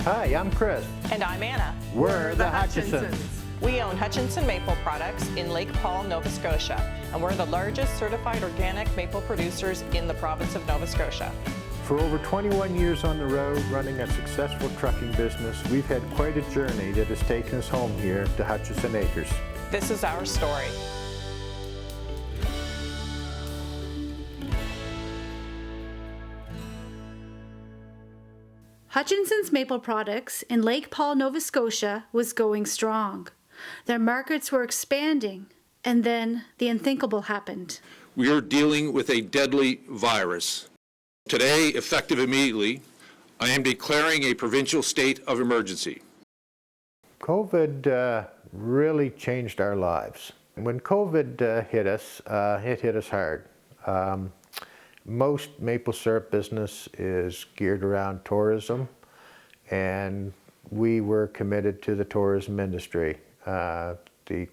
Hi, I'm Chris. And I'm Anna. We're the Hutchinsons. We own Hutchinson Maple Products in Lake Paul, Nova Scotia, and we're the largest certified organic maple producers in the province of Nova Scotia. For over 21 years on the road, running a successful trucking business, we've had quite a journey that has taken us home here to Hutchinson Acres. This is our story. Hutchinson's Maple Products in Lake Paul, Nova Scotia was going strong. Their markets were expanding, and then the unthinkable happened. We are dealing with a deadly virus. Today, effective immediately, I am declaring a provincial state of emergency. COVID really changed our lives. When COVID hit us, it hit us hard. Most maple syrup business is geared around tourism, and we were committed to the tourism industry. The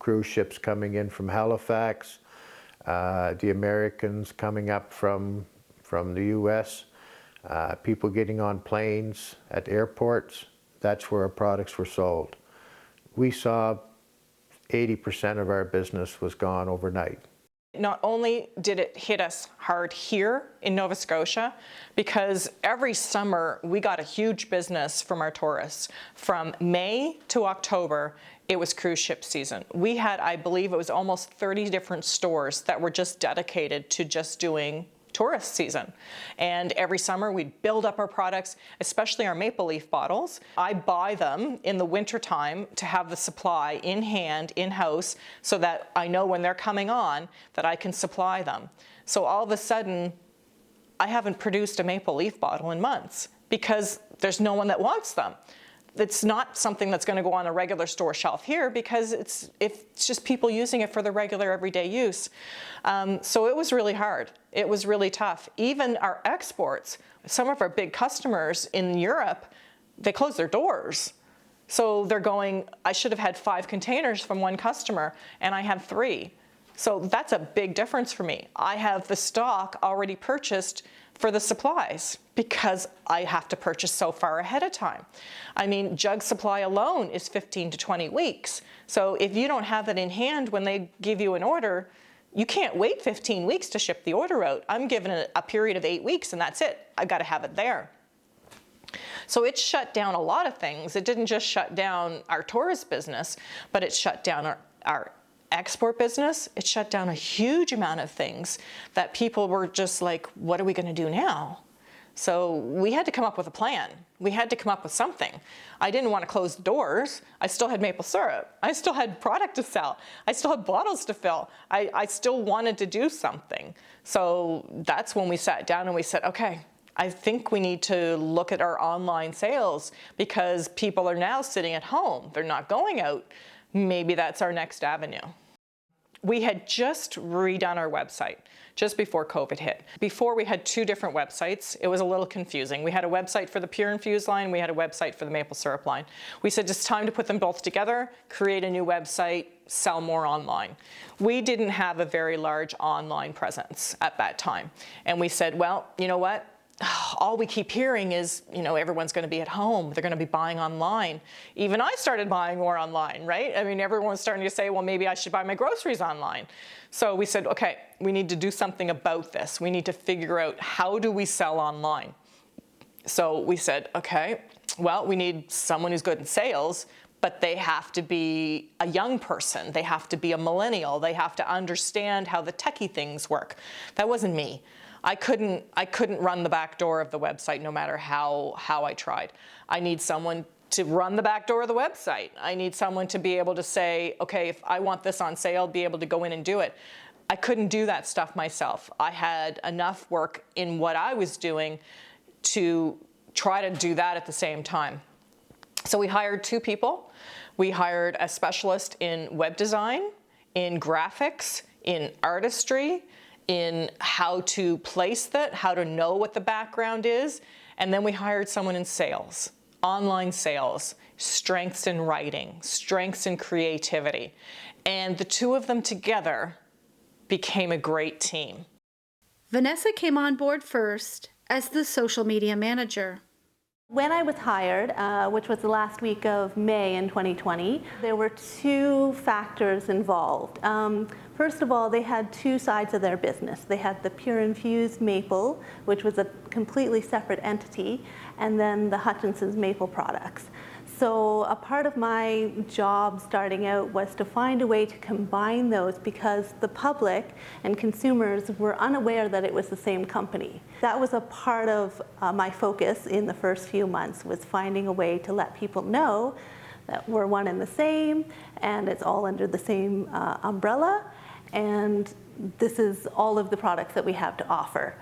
cruise ships coming in from Halifax, the Americans coming up from the US, people getting on planes at airports, that's where our products were sold. We saw 80% of our business was gone overnight. Not only did it hit us hard here in Nova Scotia, because every summer we got a huge business from our tourists. From May to October, it was cruise ship season. We had, I believe it was almost 30 different stores that were just dedicated to just doing tourist season. And every summer we'd build up our products, especially our maple leaf bottles. I buy them in the winter time to have the supply in hand, in-house, so that I know when they're coming on that I can supply them. So all of a sudden, I haven't produced a maple leaf bottle in months because there's no one that wants them. It's not something that's going to go on a regular store shelf here because it's just people using it for the regular everyday use. So it was really hard. It was really tough. Even our exports, some of our big customers in Europe, they closed their doors. So they're going, I should have had 5 containers from one customer and I have 3. So that's a big difference for me. I have the stock already purchased for the supplies because I have to purchase so far ahead of time. I mean, jug supply alone is 15 to 20 weeks. So if you don't have it in hand when they give you an order, you can't wait 15 weeks to ship the order out. I'm given a period of 8 weeks and that's it. I've got to have it there. So it shut down a lot of things. It didn't just shut down our tourist business, but it shut down our export business. It shut down a huge amount of things that people were just like, what are we going to do now? So we had to come up with a plan. We had to come up with something. I didn't want to close the doors. I still had maple syrup. I still had product to sell. I still had bottles to fill. I still wanted to do something. So that's when we sat down and we said, okay, I think we need to look at our online sales because people are now sitting at home. They're not going out. Maybe that's our next avenue. We had just redone our website just before COVID hit. Before we had 2 different websites. It was a little confusing. We had a website for the Pure Infused line. We had a website for the maple syrup line. We said it's time to put them both together, create a new website, sell more online. We didn't have a very large online presence at that time. And we said, well, you know what? All we keep hearing is, you know, everyone's going to be at home. They're going to be buying online. Even I started buying more online, right? I mean, everyone's starting to say, well, maybe I should buy my groceries online. So we said, okay, we need to do something about this. We need to figure out how do we sell online. So we said, okay, well, we need someone who's good in sales, but they have to be a young person. They have to be a millennial. They have to understand how the techie things work. That wasn't me. I couldn't run the back door of the website no matter how I tried. I need someone to run the back door of the website. I need someone to be able to say, okay, if I want this on sale, be able to go in and do it. I couldn't do that stuff myself. I had enough work in what I was doing to try to do that at the same time. So we hired 2 people. We hired a specialist in web design, in graphics, in artistry, in how to place that, how to know what the background is, and then we hired someone in sales, online sales, strengths in writing, strengths in creativity, and the 2 of them together became a great team. Vanessa came on board first as the social media manager. When I was hired, which was the last week of May in 2020, there were two factors involved. First of all, they had two sides of their business. They had the pure infused maple, which was a completely separate entity, and then the Hutchinson's Maple Products. So a part of my job starting out was to find a way to combine those because the public and consumers were unaware that it was the same company. That was a part of my focus in the first few months, was finding a way to let people know that we're one and the same, and it's all under the same umbrella, and this is all of the products that we have to offer.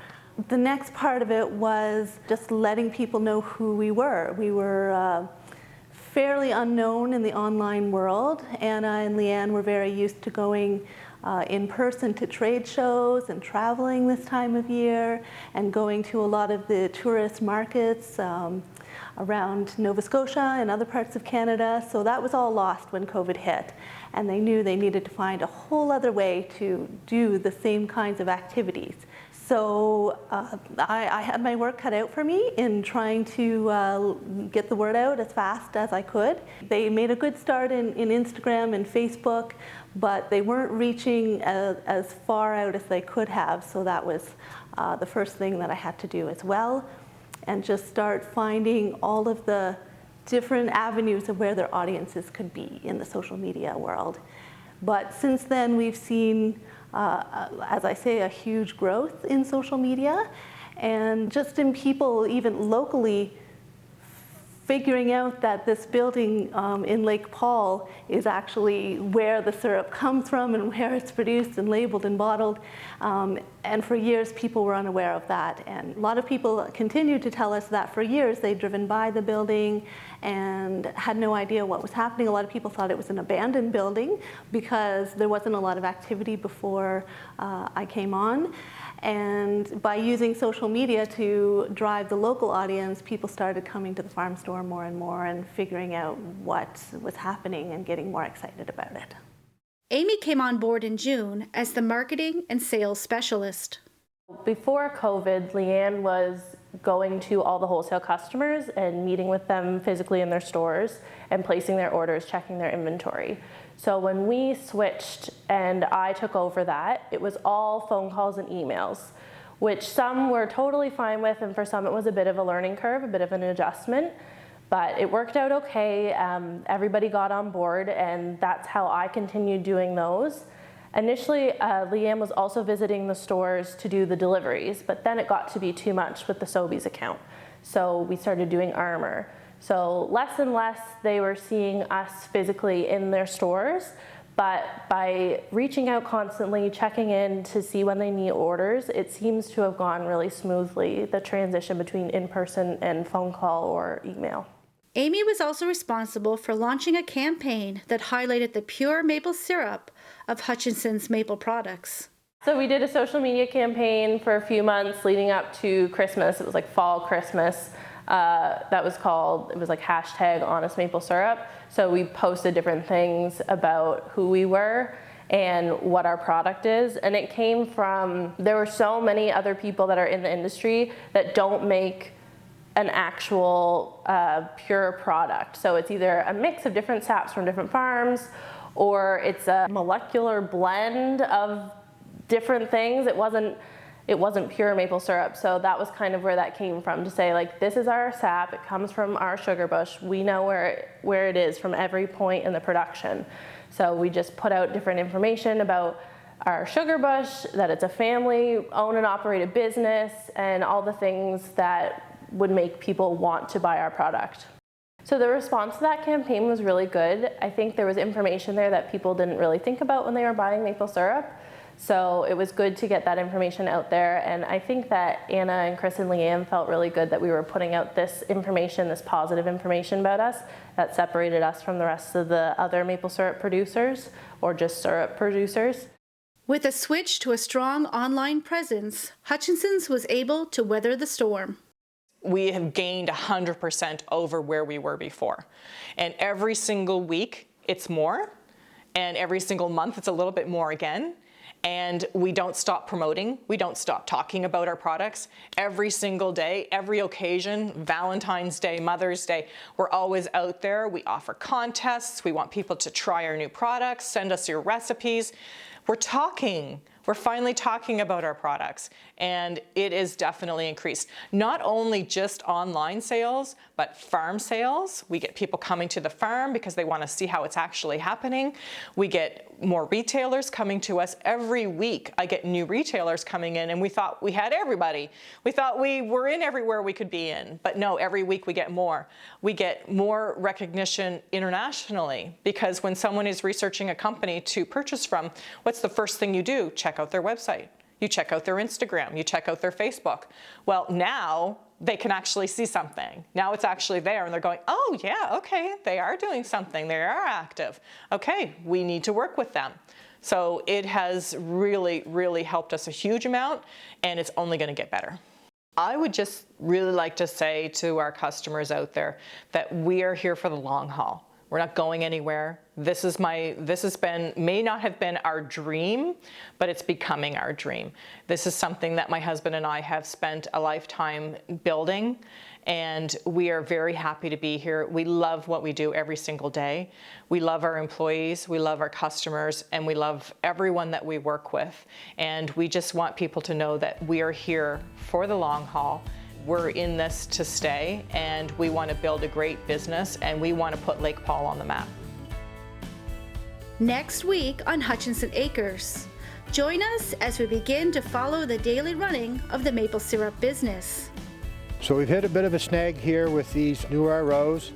The next part of it was just letting people know who we were. We were fairly unknown in the online world. Anna and Leanne were very used to going in person to trade shows and traveling this time of year and going to a lot of the tourist markets around Nova Scotia and other parts of Canada. So that was all lost when COVID hit. And they knew they needed to find a whole other way to do the same kinds of activities. So I had my work cut out for me in trying to get the word out as fast as I could. They made a good start in Instagram and Facebook, but they weren't reaching as far out as they could have. So that was the first thing that I had to do as well, and just start finding all of the different avenues of where their audiences could be in the social media world. But since then, we've seen as I say, a huge growth in social media, and just in people, even locally, figuring out that this building in Lake Paul is actually where the syrup comes from and where it's produced and labeled and bottled. And for years, people were unaware of that. And a lot of people continue to tell us that for years they'd driven by the building and had no idea what was happening. A lot of people thought it was an abandoned building because there wasn't a lot of activity before I came on. And by using social media to drive the local audience, people started coming to the farm store more and more and figuring out what was happening and getting more excited about it. Amy came on board in June as the marketing and sales specialist. Before COVID, Leanne was going to all the wholesale customers and meeting with them physically in their stores and placing their orders, checking their inventory. So when we switched and I took over that, it was all phone calls and emails, which some were totally fine with, and for some it was a bit of a learning curve, a bit of an adjustment, but it worked out okay. Everybody got on board, and that's how I continued doing those. Initially, Leanne was also visiting the stores to do the deliveries, but then it got to be too much with the Sobeys account. So we started doing Armour. So less and less they were seeing us physically in their stores, but by reaching out constantly, checking in to see when they need orders, it seems to have gone really smoothly, the transition between in-person and phone call or email. Amy was also responsible for launching a campaign that highlighted the pure maple syrup of Hutchinson's Maple Products. So we did a social media campaign for a few months leading up to Christmas. It was like fall Christmas. That was called, it was like hashtag Honest Maple Syrup. So we posted different things about who we were and what our product is. And it came from, there were so many other people that are in the industry that don't make an actual pure product. So it's either a mix of different saps from different farms, or it's a molecular blend of different things. It wasn't pure maple syrup. So that was kind of where that came from, to say like, this is our sap, it comes from our sugar bush, we know where it is from every point in the production. So we just put out different information about our sugar bush, that it's a family owned and operated business, and all the things that would make people want to buy our product. So the response to that campaign was really good. I think there was information there that people didn't really think about when they were buying maple syrup. So it was good to get that information out there, and I think that Anna and Chris and Leanne felt really good that we were putting out this information, this positive information about us that separated us from the rest of the other maple syrup producers or just syrup producers. With a switch to a strong online presence, Hutchinson's was able to weather the storm. We have gained 100% over where we were before. And every single week, it's more. And every single month, it's a little bit more again. And we don't stop promoting. We don't stop talking about our products. Every single day, every occasion, Valentine's Day, Mother's Day, we're always out there. We offer contests. We want people to try our new products, send us your recipes. We're talking. We're finally talking about our products, and it is definitely increased. Not only just online sales, but farm sales. We get people coming to the farm because they want to see how it's actually happening. We get more retailers coming to us every week. I get new retailers coming in, and we thought we had everybody. We thought we were in everywhere we could be in, but no, every week we get more. We get more recognition internationally, because when someone is researching a company to purchase from, what's the first thing you do? Check out their website. You check out their Instagram. You check out their Facebook. Well, now they can actually see something. Now it's actually there, and they're going, oh yeah, okay, they are doing something. They are active. Okay, we need to work with them. So it has really, really helped us a huge amount, and it's only going to get better. I would just really like to say to our customers out there that we are here for the long haul. We're not going anywhere. This has been, may not have been our dream, but it's becoming our dream. This is something that my husband and I have spent a lifetime building, and we are very happy to be here. We love what we do every single day. We love our employees, we love our customers, and we love everyone that we work with. And we just want people to know that we are here for the long haul. We're in this to stay, and we want to build a great business, and we want to put Lake Paul on the map. Next week on Hutchinson Acres, join us as we begin to follow the daily running of the maple syrup business. So we've hit a bit of a snag here with these new ROs.